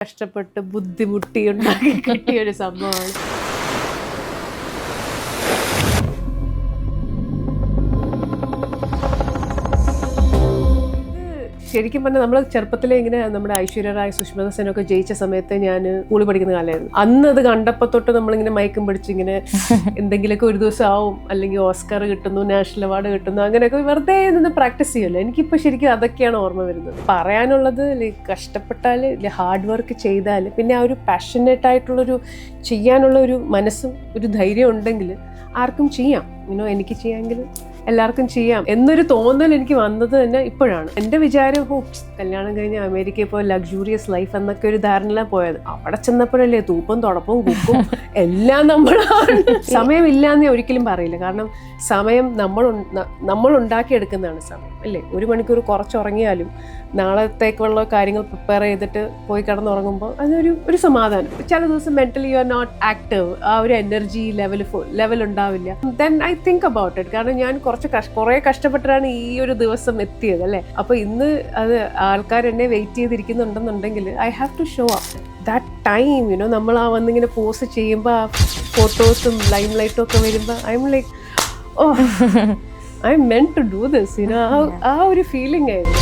കഷ്ടപ്പെട്ട് ബുദ്ധിമുട്ടി ഉണ്ടാക്കി കിട്ടിയ ഒരു സംഭവമാണ്. ശരിക്കും പറഞ്ഞാൽ നമ്മൾ ചെറുപ്പത്തിലെ ഇങ്ങനെ നമ്മുടെ ഐശ്വര്യ റായ്, സുഷ്മിത സെനൊക്കെ ജയിച്ച സമയത്ത് ഞാൻ സ്കൂളിൽ പഠിക്കുന്ന കാലമായിരുന്നു. അന്ന് അത് കണ്ടപ്പോൾ തൊട്ട് നമ്മളിങ്ങനെ മയക്കം പിടിച്ച് ഇങ്ങനെ എന്തെങ്കിലുമൊക്കെ ഒരു ദിവസം ആവും, അല്ലെങ്കിൽ ഓസ്കർ കിട്ടുന്നു, നാഷണൽ അവാർഡ് കിട്ടുന്നു, അങ്ങനെയൊക്കെ വെറുതെ നിന്ന് പ്രാക്ടീസ് ചെയ്യുമല്ലോ. എനിക്കിപ്പോൾ ശരിക്കും അതൊക്കെയാണ് ഓർമ്മ വരുന്നത്. പറയാനുള്ളത് കഷ്ടപ്പെട്ടാൽ, ഹാർഡ് വർക്ക് ചെയ്താൽ, പിന്നെ ആ ഒരു പാഷനേറ്റ് ആയിട്ടുള്ളൊരു ചെയ്യാനുള്ള ഒരു മനസ്സും ഒരു ധൈര്യം ഉണ്ടെങ്കിൽ ആർക്കും ചെയ്യാം. എനിക്ക് ചെയ്യാമെങ്കിൽ എല്ലാവർക്കും ചെയ്യാം എന്നൊരു തോന്നൽ എനിക്ക് വന്നത് തന്നെ ഇപ്പോഴാണ്. എൻ്റെ വിചാരം കല്യാണം കഴിഞ്ഞ് അമേരിക്കയിൽ പോയി ലക്ഷൂറിയസ് ലൈഫ് എന്നൊക്കെ ഒരു ധാരണ പോയത്. അവിടെ ചെന്നപ്പോഴല്ലേ തൂപ്പും തുടപ്പും കുക്കും എല്ലാം നമ്മളാണ്. സമയമില്ലാന്ന് ഞാൻ ഒരിക്കലും പറയില്ല. കാരണം സമയം നമ്മൾ ഉണ്ടാക്കിയെടുക്കുന്നതാണ് സമയം, അല്ലേ? 1 മണിക്കൂർ കുറച്ചുറങ്ങിയാലും നാളത്തേക്കുള്ള കാര്യങ്ങൾ പ്രിപ്പയർ ചെയ്തിട്ട് പോയി കിടന്നുറങ്ങുമ്പോൾ അതൊരു സമാധാനം. ചില ദിവസം mentally you are not active, ആ ഒരു എനർജി ലെവൽ ഉണ്ടാവില്ല. Then I think about it. കാരണം ഞാൻ കുറേ കഷ്ടപ്പെട്ടിട്ടാണ് ഈ ഒരു ദിവസം എത്തിയത്, അല്ലേ? അപ്പൊ ഇന്ന് അത് ആൾക്കാർ എന്നെ വെയിറ്റ് ചെയ്തിരിക്കുന്നുണ്ടെന്നുണ്ടെങ്കിൽ I have to show up that time. നമ്മൾ ആ വന്നിങ്ങനെ പോസ്റ്റ് ചെയ്യുമ്പോൾ ആ ഫോട്ടോസും ലൈം ലൈറ്റും ഒക്കെ വരുമ്പോൾ I M like I M meant to do this. ആ ഒരു ഫീലിംഗ് ആയിരുന്നു.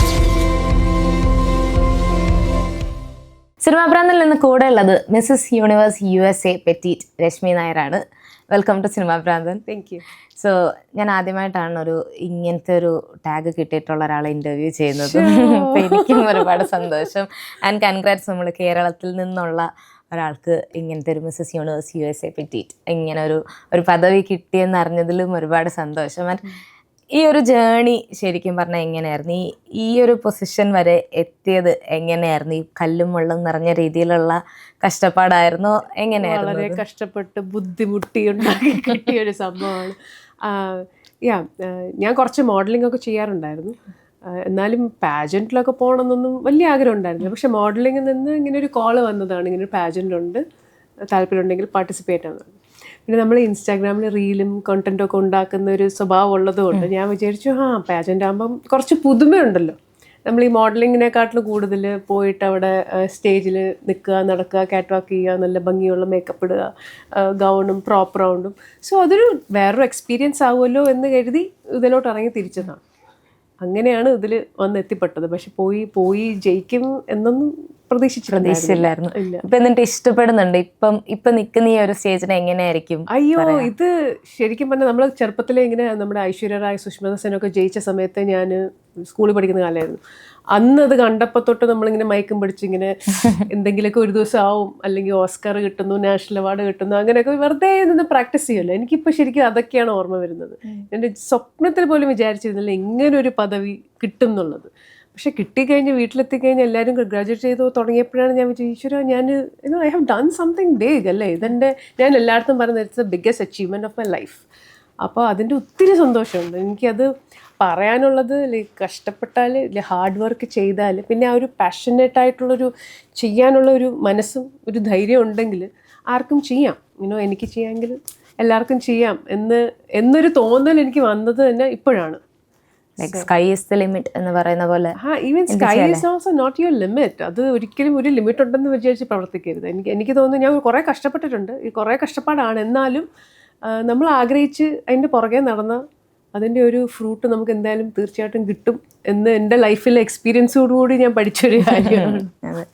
സിനിമാ ഭ്രാന്തിൽ നിന്ന് കൂടെ ഉള്ളത് Mrs Universe USA petite Rashmi നായരാണ്. Welcome to cinema Bhranthan. Thank you. So ഞാൻ ആദ്യമായിട്ടാണ് ഇങ്ങനത്തെ ഒരു ടാഗ് കിട്ടിയിട്ടുള്ള ഒരാളെ ഇന്റർവ്യൂ ചെയ്യുന്നത്. അപ്പോൾ എനിക്കും ഒരുപാട് സന്തോഷം. And congrats. നമ്മൾ കേരളത്തിൽ നിന്നുള്ള ഒരാൾക്ക് ഇങ്ങനത്തെ ഒരു മിസ്സസ് യൂണിവേഴ്സ് USA പെറ്റീറ്റ് ഇങ്ങനെ ഒരു പദവി കിട്ടിയെന്ന് അറിഞ്ഞതിലും ഒരുപാട് സന്തോഷം. ആൻഡ് ഈ ഒരു ജേണി ശരിക്കും പറഞ്ഞാൽ എങ്ങനെയായിരുന്നു? ഈ ഒരു പൊസിഷൻ വരെ എത്തിയത് എങ്ങനെയായിരുന്നു? ഈ കല്ലും വെള്ളം നിറഞ്ഞ രീതിയിലുള്ള കഷ്ടപ്പാടായിരുന്നോ? എങ്ങനെയായിരുന്നു? വളരെ കഷ്ടപ്പെട്ട് ബുദ്ധിമുട്ടി ഉണ്ടാക്കി കിട്ടിയ ഒരു സംഭവമാണ്. ഞാൻ കുറച്ച് മോഡലിംഗ് ഒക്കെ ചെയ്യാറുണ്ടായിരുന്നു. എന്നാലും പാജൻറ്റിലൊക്കെ പോകണമെന്നൊന്നും വലിയ ആഗ്രഹം ഉണ്ടായിരുന്നില്ല. പക്ഷെ മോഡലിംഗിൽ നിന്ന് ഇങ്ങനെ ഒരു കോള് വന്നതാണ്, ഇങ്ങനെ ഒരു പാജൻ്റ് ഉണ്ട്, താല്പര്യം ഉണ്ടെങ്കിൽ പാർട്ടിസിപ്പേറ്റ് ആവുന്നത്. പിന്നെ നമ്മൾ ഇൻസ്റ്റാഗ്രാമിൽ റീലും കണ്ടൻറ്റും ഒക്കെ ഉണ്ടാക്കുന്ന ഒരു സ്വഭാവം ഉള്ളതുകൊണ്ട് ഞാൻ വിചാരിച്ചു പാജൻ്റ് ആകുമ്പം കുറച്ച് പുതുമയുണ്ടല്ലോ. നമ്മൾ ഈ മോഡലിങ്ങിനെക്കാട്ടിലും കൂടുതൽ പോയിട്ട് അവിടെ സ്റ്റേജിൽ നിൽക്കുക, നടക്കുക, കാറ്റ് വാക്ക് ചെയ്യുക, നല്ല ഭംഗിയുള്ള മേക്കപ്പ് ഇടുക, ഗൗണും പ്രോപ്പർ റൗണ്ടും. സോ അതൊരു വേറൊരു എക്സ്പീരിയൻസ് ആവുമല്ലോ എന്ന് കരുതി ഇതിലോട്ട് ഇറങ്ങി തിരിച്ചതാണ്. അങ്ങനെയാണ് ഇതിൽ വന്ന് എത്തിപ്പെട്ടത്. പക്ഷെ പോയി ജയിക്കും എന്നൊന്നും പ്രതീക്ഷിച്ചില്ലായിരുന്നു. ഇപ്പൊ എന്നിട്ട് ഇഷ്ടപ്പെടുന്നുണ്ട്? ഇപ്പം നിൽക്കുന്ന ഈ ഒരു സ്റ്റേജിനെ എങ്ങനെയായിരിക്കും? അയ്യോ, ഇത് ശരിക്കും പറഞ്ഞാൽ നമ്മൾ ചെറുപ്പത്തിലെ ഇങ്ങനെ നമ്മുടെ ഐശ്വര്യ റായ്, സുഷ്മിത സെനൊക്കെ ജയിച്ച സമയത്ത് ഞാൻ സ്കൂളിൽ പഠിക്കുന്ന കാലമായിരുന്നു. അന്ന് അത് കണ്ടപ്പോൾ തൊട്ട് നമ്മളിങ്ങനെ മയക്കം പിടിച്ച് ഇങ്ങനെ എന്തെങ്കിലുമൊക്കെ ഒരു ദിവസം ആവും, അല്ലെങ്കിൽ ഓസ്കർ കിട്ടുന്നു, നാഷണൽ അവാർഡ് കിട്ടുന്നു, അങ്ങനെയൊക്കെ വെറുതെ നിന്ന് പ്രാക്ടീസ് ചെയ്യുമല്ലോ. എനിക്കിപ്പോൾ ശരിക്കും അതൊക്കെയാണ് ഓർമ്മ വരുന്നത്. എൻ്റെ സ്വപ്നത്തിൽ പോലും വിചാരിച്ചിരുന്നില്ല ഇങ്ങനൊരു പദവി കിട്ടും എന്നുള്ളത്. പക്ഷെ കിട്ടിക്കഴിഞ്ഞ് വീട്ടിലെത്തിക്കഴിഞ്ഞ് എല്ലാവരും ഗ്രാജുവേറ്റ് ചെയ്ത് തുടങ്ങിയപ്പോഴാണ് ഞാൻ വിചാരിച്ചു, ഞാൻ I have done something big, അല്ലേ? ഞാൻ എല്ലായിടത്തും പറയുന്നത് it's the biggest achievement of my life. അപ്പോൾ അതിൻ്റെ ഒത്തിരി സന്തോഷമുണ്ട്. എനിക്കത് പറയാനുള്ളത് കഷ്ടപ്പെട്ടാൽ, ഹാർഡ് വർക്ക് ചെയ്താൽ, പിന്നെ ആ ഒരു പാഷനേറ്റ് ആയിട്ടുള്ളൊരു ചെയ്യാനുള്ള ഒരു മനസ്സും ഒരു ധൈര്യം ഉണ്ടെങ്കിൽ ആർക്കും ചെയ്യാം. എനിക്ക് ചെയ്യാമെങ്കിൽ എല്ലാവർക്കും ചെയ്യാം എന്നൊരു തോന്നൽ എനിക്ക് വന്നത് തന്നെ ഇപ്പോഴാണ്. സ്കൈ ഈസ് ദ ലിമിറ്റ് എന്ന് പറയുന്ന പോലെ. Even sky is also not your limit. അത് ഒരിക്കലും ഒരു ലിമിറ്റ് ഉണ്ടെന്ന് വിചാരിച്ച് പ്രവർത്തിക്കരുത്. എനിക്ക് തോന്നുന്നു ഞാൻ കുറേ കഷ്ടപ്പെട്ടിട്ടുണ്ട്. ഈ കുറേ കഷ്ടപ്പാടാണ്, എന്നാലും നമ്മൾ ആഗ്രഹിച്ച് അതിൻ്റെ പുറകെ നടന്ന അതിൻ്റെ ഒരു ഫ്രൂട്ട് നമുക്ക് എന്തായാലും തീർച്ചയായിട്ടും കിട്ടും എന്ന് എൻ്റെ ലൈഫിലെ എക്സ്പീരിയൻസോടുകൂടി ഞാൻ പഠിച്ചൊരു കാര്യമാണ്. അതെ.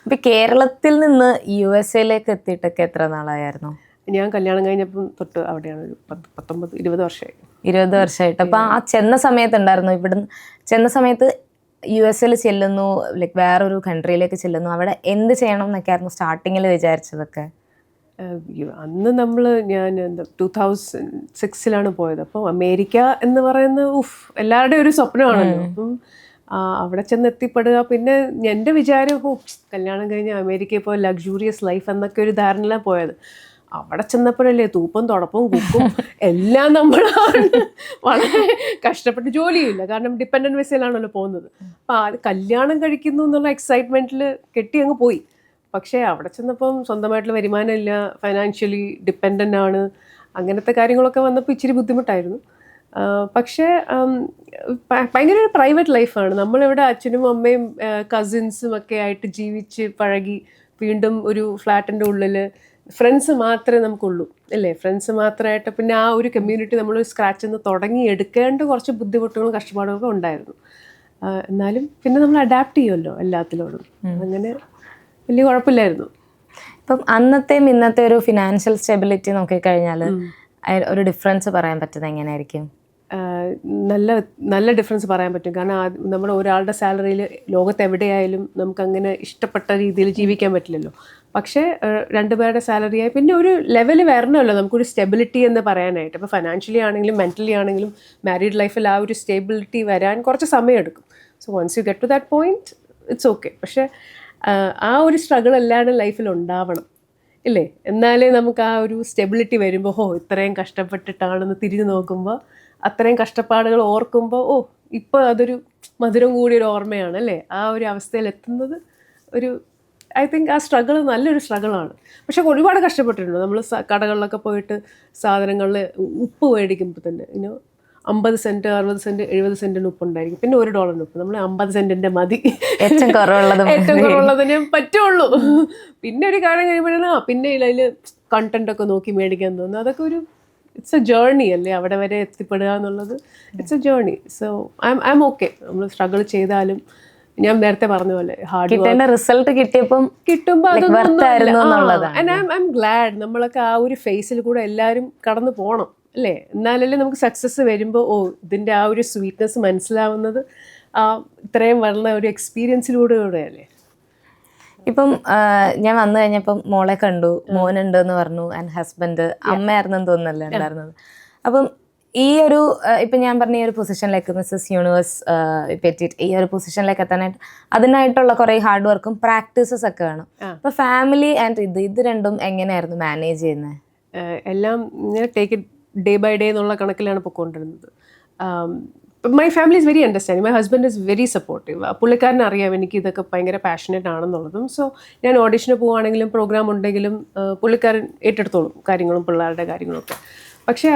ഇപ്പം കേരളത്തിൽ നിന്ന് USA എത്തിയിട്ടൊക്കെ എത്ര നാളായിരുന്നു? ഞാൻ കല്യാണം കഴിഞ്ഞപ്പം തൊട്ട് അവിടെയാണ്. ഒരു 19-20 വർഷമായി. 20 വർഷമായിട്ട്. അപ്പം ആ ചെന്ന സമയത്ത് ഉണ്ടായിരുന്നു, ഇവിടുന്ന് ചെന്ന സമയത്ത് USA ചെല്ലുന്നു, ലൈക്ക് വേറൊരു കൺട്രിയിലേക്ക് ചെല്ലുന്നു, അവിടെ എന്ത് ചെയ്യണം എന്നൊക്കെ ആയിരുന്നു സ്റ്റാർട്ടിങ്ങിൽ വിചാരിച്ചതൊക്കെ? അന്ന് ഞാൻ 2006 പോയത്. അപ്പോൾ അമേരിക്ക എന്ന് പറയുന്ന എല്ലാവരുടെയും ഒരു സ്വപ്നമാണല്ലോ. അപ്പം അവിടെ ചെന്ന് എത്തിപ്പെടുക. പിന്നെ എൻ്റെ വിചാരം കല്യാണം കഴിഞ്ഞ് അമേരിക്കയിൽ പോയി ലക്ഷൂറിയസ് ലൈഫ് എന്നൊക്കെ ഒരു ധാരണ പോയത്. അവിടെ ചെന്നപ്പോഴല്ലേ തൂപ്പും തുടപ്പും കുക്കും എല്ലാം നമ്മളാണ്. വളരെ കഷ്ടപ്പെട്ട് ജോലിയില്ല, കാരണം ഡിപ്പെൻഡൻറ്റ് വിസയിലാണല്ലോ പോകുന്നത്. അപ്പം കല്യാണം കഴിക്കുന്നു എന്നുള്ള എക്സൈറ്റ്മെൻറ്റിൽ കെട്ടി അങ്ങ് പോയി. പക്ഷേ അവിടെ ചെന്നപ്പം സ്വന്തമായിട്ടുള്ള വരുമാനമില്ല, ഫൈനാൻഷ്യലി ഡിപ്പെൻഡൻ്റ് ആണ്, അങ്ങനത്തെ കാര്യങ്ങളൊക്കെ വന്നപ്പോൾ ഇച്ചിരി ബുദ്ധിമുട്ടായിരുന്നു. പക്ഷേ ഭയങ്കര ഒരു പ്രൈവറ്റ് ലൈഫാണ്. നമ്മളിവിടെ അച്ഛനും അമ്മയും കസിൻസും ഒക്കെ ആയിട്ട് ജീവിച്ച് പഴകി വീണ്ടും ഒരു ഫ്ലാറ്റിൻ്റെ ഉള്ളിൽ ഫ്രണ്ട്സ് മാത്രമേ നമുക്കുള്ളൂ അല്ലേ, ഫ്രണ്ട്സ് മാത്രമായിട്ട് പിന്നെ ആ ഒരു കമ്മ്യൂണിറ്റി നമ്മൾ സ്ക്രാച്ചിൽ നിന്ന് തുടങ്ങി എടുക്കേണ്ട കുറച്ച് ബുദ്ധിമുട്ടുകളും കഷ്ടപ്പാടുകളൊക്കെ ഉണ്ടായിരുന്നു. എന്നാലും പിന്നെ നമ്മൾ അഡാപ്റ്റ് ചെയ്യുമല്ലോ എല്ലാത്തിലോടും, അങ്ങനെ വലിയ കുഴപ്പമില്ലായിരുന്നു. ഇപ്പം അന്നത്തെയും ഇന്നത്തെ ഒരു ഫിനാൻഷ്യൽ സ്റ്റെബിലിറ്റി നോക്കിക്കഴിഞ്ഞാൽ ഒരു ഡിഫറൻസ് പറയാൻ പറ്റുന്നത് എങ്ങനെയായിരിക്കും? നല്ല ഡിഫറൻസ് പറയാൻ പറ്റും. കാരണം നമ്മൾ ഒരാളുടെ സാലറിയിൽ ലോകത്ത് എവിടെയായാലും നമുക്കങ്ങനെ ഇഷ്ടപ്പെട്ട രീതിയിൽ ജീവിക്കാൻ പറ്റില്ലല്ലോ. പക്ഷേ രണ്ടുപേരുടെ സാലറിയായി പിന്നെ ഒരു ലെവൽ വരണമല്ലോ നമുക്കൊരു സ്റ്റെബിലിറ്റി എന്ന് പറയാനായിട്ട്. ഇപ്പോൾ ഫിനാൻഷ്യലി ആണെങ്കിലും മെൻ്റലി ആണെങ്കിലും മാരീഡ് ലൈഫിൽ ആ ഒരു സ്റ്റെബിലിറ്റി വരാൻ കുറച്ച് സമയമെടുക്കും. So once you get to that point it's okay. പക്ഷേ ആ ഒരു സ്ട്രഗിൾ എല്ലാവരുടെ ലൈഫിൽ ഉണ്ടാവണം ഇല്ലേ, എന്നാലേ നമുക്ക് ആ ഒരു സ്റ്റെബിലിറ്റി വരുമ്പോൾ ഇത്രയും കഷ്ടപ്പെട്ടിട്ടാണെന്ന് തിരിഞ്ഞു നോക്കുമ്പോൾ അത്രയും കഷ്ടപ്പാടുകൾ ഓർക്കുമ്പോൾ ഇപ്പോൾ അതൊരു മധുരം കൂടിയൊരു ഓർമ്മയാണ് അല്ലേ. ആ ഒരു അവസ്ഥയിൽ എത്തുന്നത് ഒരു ഐ തിങ്ക് ആ സ്ട്രഗിൾ നല്ലൊരു സ്ട്രഗിളാണ്. പക്ഷെ ഒരുപാട് കഷ്ടപ്പെട്ടിട്ടുണ്ട് നമ്മൾ. കടകളിലൊക്കെ പോയിട്ട് സാധനങ്ങളിൽ ഉപ്പ് മേടിക്കുമ്പോൾ തന്നെ 50 സെൻറ്റ് 60 സെൻറ്റ് 70 സെൻറ്റിന് ഉപ്പുണ്ടായിരിക്കും, പിന്നെ $1 ഉപ്പ്. നമ്മൾ 50 സെൻറ്റിൻ്റെ മതി, ഏറ്റവും കുറവുള്ളതിനെ പറ്റുള്ളൂ. പിന്നെ ഒരു കാര്യം കഴിയുമ്പോഴാണ് പിന്നെ അതിൽ കണ്ടൻറ്റൊക്കെ നോക്കി മേടിക്കാൻ തോന്നുന്നു. അതൊക്കെ ഒരു ഇറ്റ്സ് എ ജേർണി അല്ലേ, അവിടെ വരെ എത്തിപ്പെടുക എന്നുള്ളത് it's A journey. So I M okay. നമ്മൾ സ്ട്രഗിൾ ചെയ്താലും ഞാൻ നേരത്തെ പറഞ്ഞ പോലെ ഹാർഡ് റിസൾട്ട് കിട്ടുമ്പോൾ അതൊന്നും ഐ എം ഗ്ലാഡ് നമ്മളൊക്കെ ആ ഒരു ഫേസിൽ കൂടെ എല്ലാവരും കടന്നു പോകണം അല്ലേ. എന്നാലല്ലേ നമുക്ക് സക്സസ് വരുമ്പോൾ ഇതിൻ്റെ ആ ഒരു സ്വീറ്റ്നെസ് മനസ്സിലാവുന്നത് ഇത്രയും വരുന്ന ഒരു എക്സ്പീരിയൻസിലൂടെയല്ലേ. ഇപ്പം ഞാൻ വന്നു കഴിഞ്ഞപ്പം മോളെ കണ്ടു, മോനുണ്ട് എന്ന് പറഞ്ഞു, ആൻഡ് ഹസ്ബൻഡ്, അമ്മയായിരുന്നെന്ന് തോന്നുന്നല്ലേ ഉണ്ടായിരുന്നത്. അപ്പം ഈ ഒരു ഇപ്പം ഞാൻ പറഞ്ഞ ഈ ഒരു പൊസിഷനിലേക്ക് മിസ്സസ് യൂണിവേഴ്സ് പറ്റിയിട്ട് ഈ ഒരു പൊസിഷനിലേക്ക് എത്താനായിട്ട് അതിനായിട്ടുള്ള കുറേ ഹാർഡ് വർക്കും പ്രാക്ടീസസ് ഒക്കെ വേണം. അപ്പോൾ ഫാമിലി ആൻഡ് ഇത് രണ്ടും എങ്ങനെയായിരുന്നു മാനേജ് ചെയ്യുന്നത്? എല്ലാം ഇങ്ങനെ take it day by day എന്നുള്ള കണക്കിലാണ് പൊയ്ക്കൊണ്ടിരുന്നത്. My family is very understanding. My husband is very supportive. പുള്ളിക്കാരനെ അറിയാം എനിക്ക് ഇതൊക്കെ ഭയങ്കര പാഷനേറ്റ് ആണെന്നുള്ളതും. സോ ഞാൻ ഓഡിഷന് പോവുകയാണെങ്കിലും പ്രോഗ്രാം ഉണ്ടെങ്കിലും പുള്ളിക്കാരൻ ഏറ്റെടുത്തോളും കാര്യങ്ങളും പിള്ളേരുടെ കാര്യങ്ങളൊക്കെ. പക്ഷേ